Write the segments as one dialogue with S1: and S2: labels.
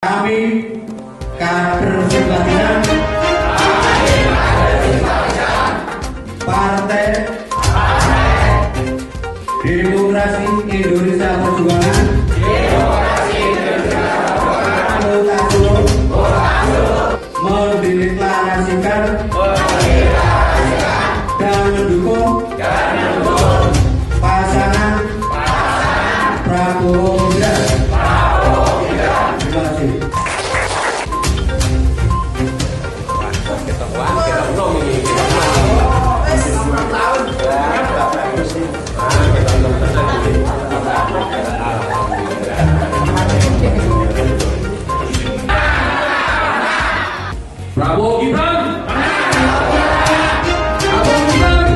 S1: Kami kader simpatisan Partai Demokrasi Indonesia Perjuangan mendeklarasikan dan mendukung pasangan Prabowo Gibran. Terima kasih.
S2: Prabowo Gibran, Prabowo Gibran,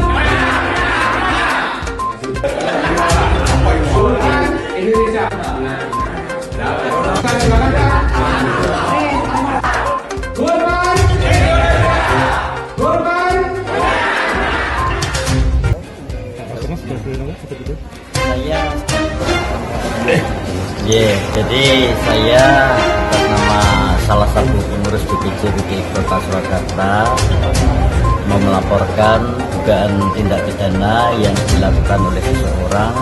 S2: Indonesia. Golkar, Golkar.
S3: Jadi saya atas nama salah satu pengurus DPC PDI Kota Surakarta mau melaporkan dugaan tindak pidana yang dilakukan oleh seseorang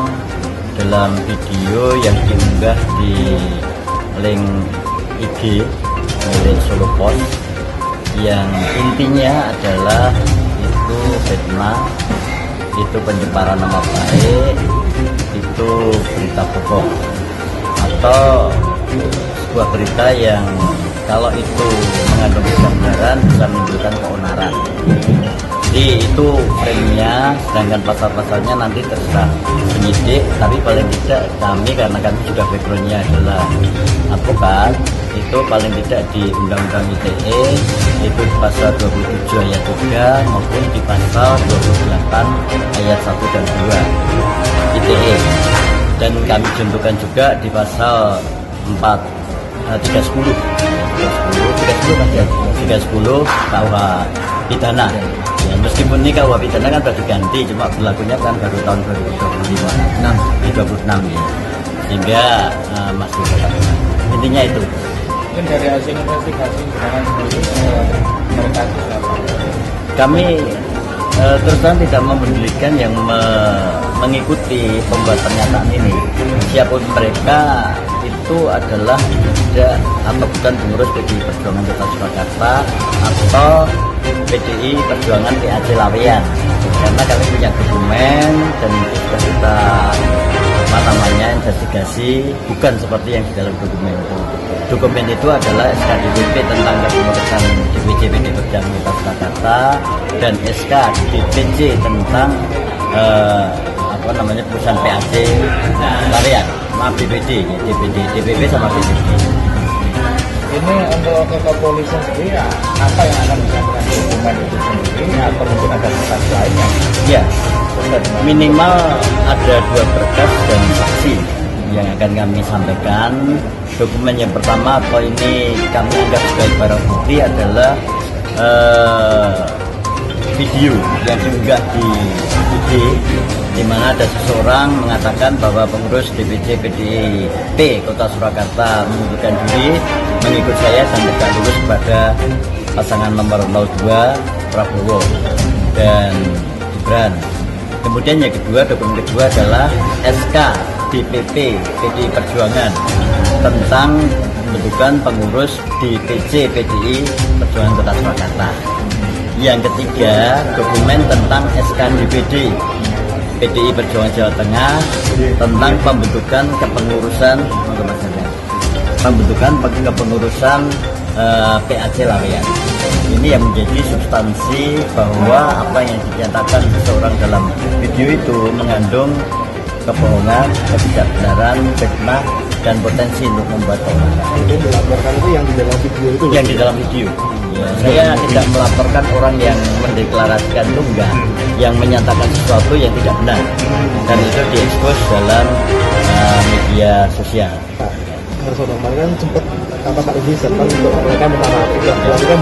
S3: dalam video yang diunggah di link IG milik Solo Post yang intinya adalah itu fitnah, itu pencemaran nama baik, itu berita bohong atau sebuah berita yang kalau itu mengandung kebenaran bisa menimbulkan keonaran. Jadi itu framenya, sedangkan pasal-pasalnya nanti terserah penyidik, tapi paling tidak kami, karena kami juga backgroundnya adalah advokat, itu paling tidak di Undang-Undang ITE itu di pasal 27 ayat 3 maupun di pasal 28 ayat 1 dan 2 ITE, dan kami contohkan juga di pasal 310 KUH pidana. Ya, meskipun ini KUH pidana kan sudah diganti, cuma berlakunya kan baru tahun 2026 ya, sehingga masih intinya itu.
S4: Mungkin dari hasil investigasi sekarang mereka
S3: Kami terus terang tidak mempedulikan yang mengikuti pembuat pernyataan ini. Siapapun mereka itu adalah tidak atau bukan pengurus PDI Perjuangan Kota Surakarta atau PDI Perjuangan PAC Laweyan, karena kami punya dokumen dan sudah kita investigasi, bukan seperti yang di dalam dokumen itu. Dokumen itu adalah SK DPP tentang kepengurusan DPC PDI Perjuangan Kota Surakarta dan SK DPC tentang perusahaan PAC Laweyan, DPD, DPP sama DPD.
S4: ini untuk kepolisian sendiri ya, apa yang akan disampaikan dokumen itu sendiri atau mungkin ada berkas lainnya?
S3: Ya, minimal ada 2 berkas dan saksi yang akan kami sampaikan. Dokumen yang pertama atau ini kami anggap sebagai barang bukti adalah video yang diunggah di IG, di mana ada seseorang mengatakan bahwa pengurus DPC PDIP Kota Surakarta mengundurkan diri mengikut saya dan tegak lurus kepada pasangan nomor 02 Prabowo dan Gibran. Kemudian yang kedua, dokumen kedua adalah SK DPP PDI Perjuangan tentang pembentukan pengurus DPC PDI Perjuangan Kota Surakarta. Yang ketiga, dokumen tentang SK DPD PDI Perjuangan Jawa Tengah tentang pembentukan kepengurusan PAC Laweyan. Ini yang menjadi substansi bahwa apa yang dinyatakan seseorang dalam video itu mengandung kebohongan, ketidakbenaran, fitnah, dan potensi untuk membuat keonaran.
S4: Itu dilaporkan itu yang di dalam video itu?
S3: Yang di dalam video. Ya, saya tidak melaporkan orang yang mendeklarasikan itu enggak, yang menyatakan sesuatu yang tidak benar, dan itu diekspos dalam media sosial.
S4: Harus kemarin kan sempat apakah ini serta untuk mereka minta maaf dilakukan belum?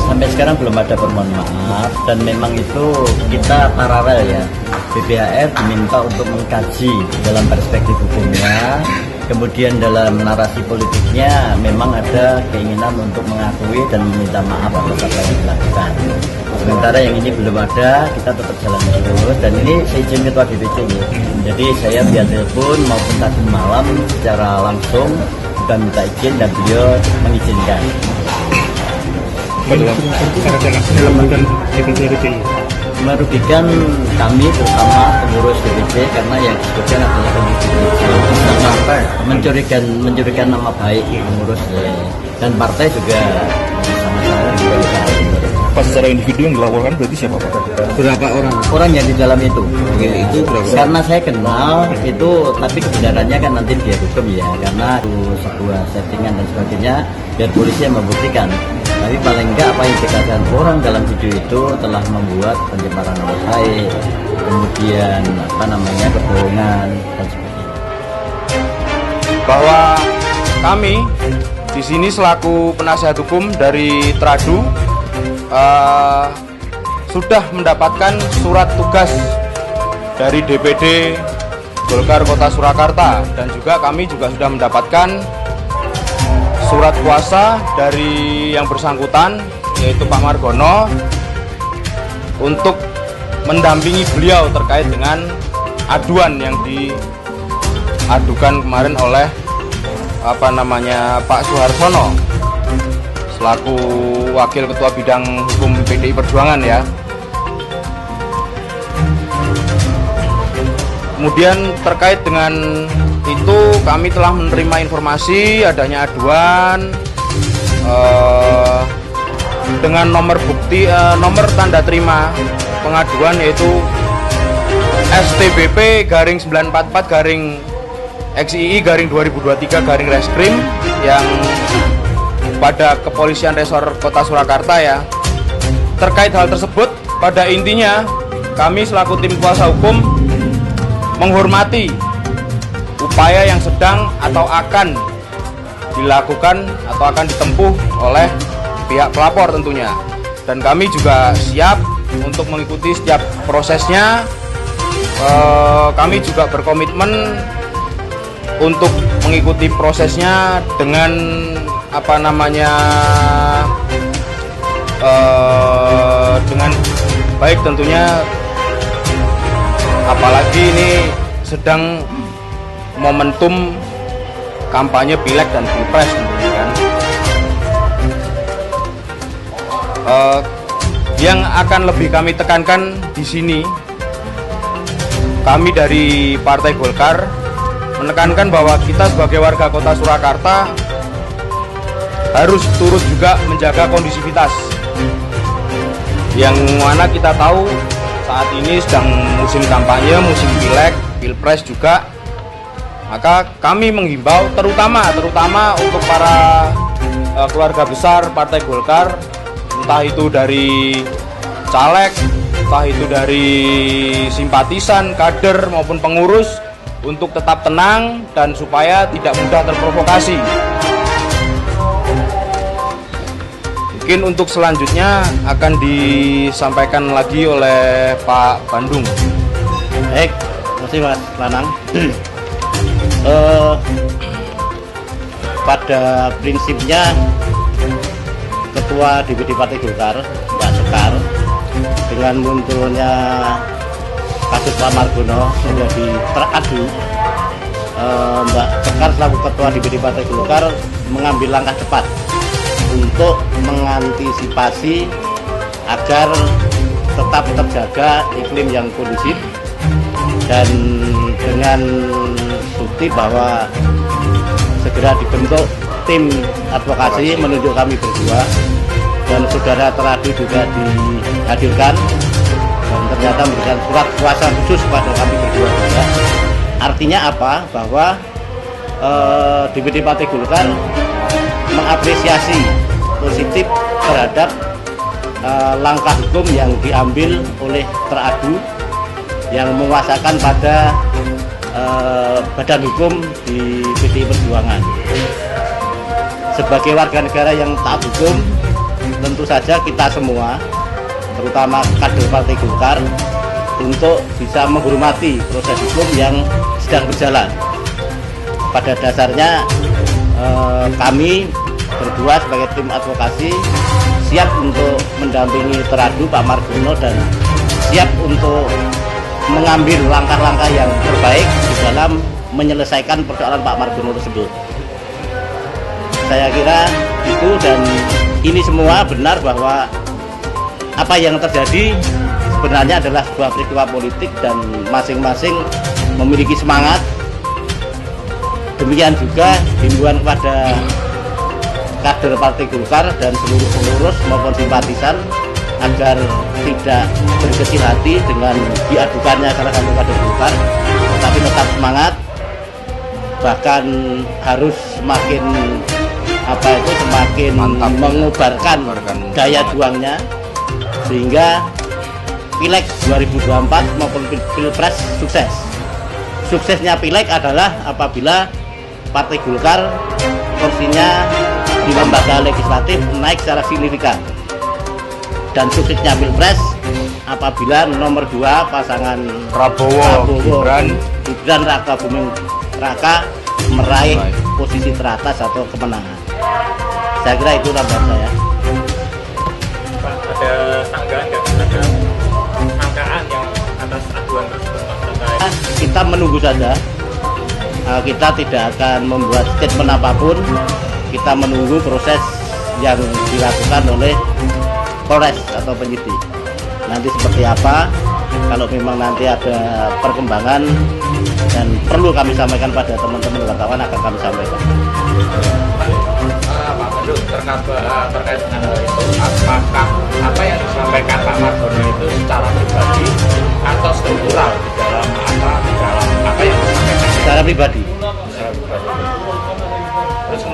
S3: Sampai sekarang belum ada permohonan maaf, dan memang itu kita paralel ya. BPHR diminta untuk mengkaji dalam perspektif hukumnya Kemudian dalam narasi politiknya memang ada keinginan untuk mengakui dan meminta maaf atas apa yang dilakukan. Sementara yang ini belum ada, kita tetap jalan terus. Dan ini saya izin Ketua DPC ini. Jadi saya via telepon maupun tadi malam secara langsung bukan minta izin dan beliau mengizinkan. Merugikan kami terutama pengurus DPC karena yang disebutkan adalah mencurikan nama baik pengurus dan partai juga sama-sama juga.
S5: Pas secara individu yang dilaporkan berarti siapa Pak?
S4: Berapa
S3: Orang yang di dalam itu.
S5: Itu berapa?
S3: Karena saya kenal itu, tapi kebenarannya kan nanti dia hukum ya, karena itu sebuah settingan dan sebagainya, biar polisi yang membuktikan. Tapi paling enggak apa yang dikatakan orang dalam video itu telah membuat pencemaran nama baik, kemudian kebohongan dan sebagainya.
S6: Bahwa kami di sini selaku penasihat hukum dari Tradu sudah mendapatkan surat tugas dari DPD Golkar Kota Surakarta, dan juga kami juga sudah mendapatkan surat kuasa dari yang bersangkutan yaitu Pak Margono untuk mendampingi beliau terkait dengan aduan yang diadukan kemarin oleh Pak Suharsono selaku Wakil Ketua Bidang Hukum PDI Perjuangan ya. Kemudian terkait dengan itu kami telah menerima informasi adanya aduan dengan nomor bukti nomor tanda terima pengaduan yaitu STBP garing 944 garing XII garing 2023 garing Reskrim yang pada Kepolisian Resor Kota Surakarta ya. Terkait hal tersebut, pada intinya kami selaku tim kuasa hukum menghormati upaya yang sedang atau akan dilakukan atau akan ditempuh oleh pihak pelapor tentunya, dan kami juga siap untuk mengikuti setiap prosesnya. Kami juga berkomitmen untuk mengikuti prosesnya dengan dengan baik tentunya, apalagi ini sedang momentum kampanye pileg dan pilpres tentunya kan. Yang akan lebih kami tekankan di sini, kami dari Partai Golkar menekankan bahwa kita sebagai warga Kota Surakarta harus turut juga menjaga kondisivitas, yang mana kita tahu saat ini sedang musim kampanye, musim pileg, pilpres juga. Maka kami menghimbau terutama untuk para keluarga besar Partai Golkar, entah itu dari caleg, entah itu dari simpatisan, kader maupun pengurus, untuk tetap tenang dan supaya tidak mudah terprovokasi. Mungkin untuk selanjutnya akan disampaikan lagi oleh Pak Bandung.
S3: Baik, terima kasih Mas Lanang. Pada prinsipnya Ketua DPD Partai Golkar, Pak Sekar, dengan munculnya kasus Pak Margono menjadi teradu, Mbak Sekar selaku Ketua DPD Partai Golkar mengambil langkah cepat untuk mengantisipasi agar tetap terjaga iklim yang kondusif, dan dengan bukti bahwa segera dibentuk tim advokasi menunjuk kami berdua, dan saudara teradu juga dihadirkan dan ternyata memberikan surat kuasa khusus pada kami berdua juga. Artinya apa? Bahwa DPD Partai Golkar mengapresiasi positif terhadap langkah hukum yang diambil oleh teradu yang menguasakan pada badan hukum di PDI Perjuangan. Sebagai warga negara yang taat hukum, tentu saja kita semua, terutama kader Partai Golkar, untuk bisa menghormati proses hukum yang sedang berjalan. pada dasarnya kami berdua sebagai tim advokasi siap untuk mendampingi teradu Pak Margono dan siap untuk mengambil langkah-langkah yang terbaik di dalam menyelesaikan persoalan Pak Margono tersebut. Saya kira itu, dan ini semua benar bahwa apa yang terjadi sebenarnya adalah sebuah peristiwa politik dan masing-masing memiliki semangat. Demikian juga himbauan kepada kader Partai Golkar dan seluruh pengurus maupun simpatisan agar tidak berkecil hati dengan diadukannya salah satu kader Golkar, tetapi tetap semangat, bahkan harus semakin
S6: Mantap.
S3: mengubarkan daya juangnya sehingga Pileg 2024 maupun Pilpres sukses. Suksesnya Pileg adalah apabila Partai Golkar kursinya di lembaga legislatif naik secara signifikan, dan suksesnya Pilpres apabila nomor 2 pasangan
S6: Prabowo
S3: Gibran Raka Buming Raka meraih posisi teratas atau kemenangan. Saya kira itu gambar saya.
S7: Pak, ada tanggapan nggak, ada sangkaan yang atas aduan tersebut Pak, terkait?
S3: Kita menunggu saja. Kita tidak akan membuat statement apapun. Kita menunggu proses yang dilakukan oleh Polres atau penyidik. Nanti seperti apa? Kalau memang nanti ada perkembangan dan perlu kami sampaikan pada teman-teman wartawan, akan kami sampaikan.
S4: Pak Pandu, terkait dengan hal itu, apakah apa yang disampaikan Pak Margono itu secara pribadi atau struktural di dalam apa yang disampaikan?
S3: Secara pribadi.